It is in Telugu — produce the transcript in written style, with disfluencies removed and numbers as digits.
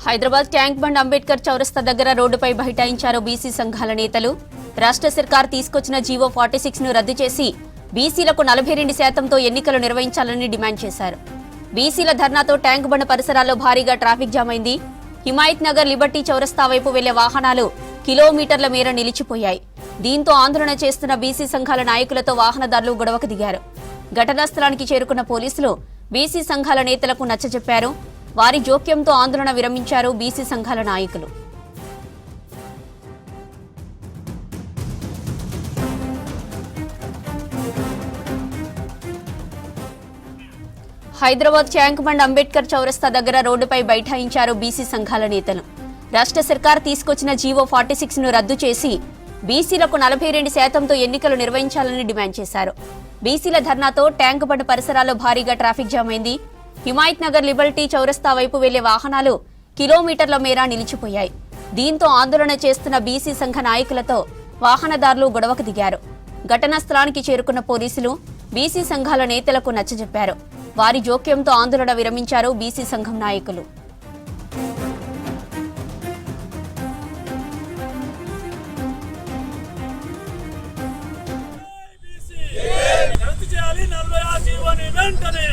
హైదరాబాద్ ట్యాంక్ బండ్ అంబేద్కర్ చౌరస్తా దగ్గర రోడ్డుపై బైఠాయించారు బీసీ సంఘాల నేతలు. రాష్ట్ర సర్కార్ తీసుకొచ్చిన జీవో 46 ను రద్దు చేసి బీసీలకు 42% ఎన్నికలు నిర్వహించాలని డిమాండ్ చేశారు. బీసీల ధర్నాతో ట్యాంక్ బండ్ పరిసరాల్లో భారీగా ట్రాఫిక్ జామ్ అయింది. హిమాయత్ నగర్ లిబర్టీ చౌరస్తా వైపు వెళ్లే వాహనాలు కిలోమీటర్ల మేర నిలిచిపోయాయి. దీంతో ఆందోళన చేస్తున్న బీసీ సంఘాల నాయకులతో వాహనదారులు గొడవకు దిగారు. ఘటనా స్థలానికి చేరుకున్న పోలీసులు బీసీ సంఘాల నేతలకు నచ్చజెప్పారు. వారి జోక్యంతో ఆందోళన విరమించారు బీసీ సంఘాల నాయకులు. హైదరాబాద్ ట్యాంక్ బండ్ అంబేద్కర్ చౌరస్తా దగ్గర రోడ్డుపై బైఠాయించారు బీసీ సంఘాల నేతలు. రాష్ట్ర సర్కార్ తీసుకొచ్చిన జీవో 46 ను రద్దు చేసి బీసీలకు 42% ఎన్నికలు నిర్వహించాలని డిమాండ్ చేశారు. బీసీల ధర్నాతో ట్యాంక్ బండ్ పరిసరాల్లో భారీగా ట్రాఫిక్ జామ్ అయింది. హిమాయత్ నగర్ లిబర్టీ చౌరస్తా వైపు వెళ్లే వాహనాలు కిలోమీటర్ల మేర నిలిచిపోయాయి. దీంతో ఆందోళన చేస్తున్న బీసీ సంఘ నాయకులతో వాహనదారులు గొడవకు దిగారు. ఘటనా స్థలానికి చేరుకున్న పోలీసులు బీసీ సంఘాల నేతలకు నచ్చజెప్పారు. వారి జోక్యంతో ఆందోళన విరమించారు బీసీ సంఘం నాయకులు. రద్దు చేయాలి 46 జీవోని వెంటనే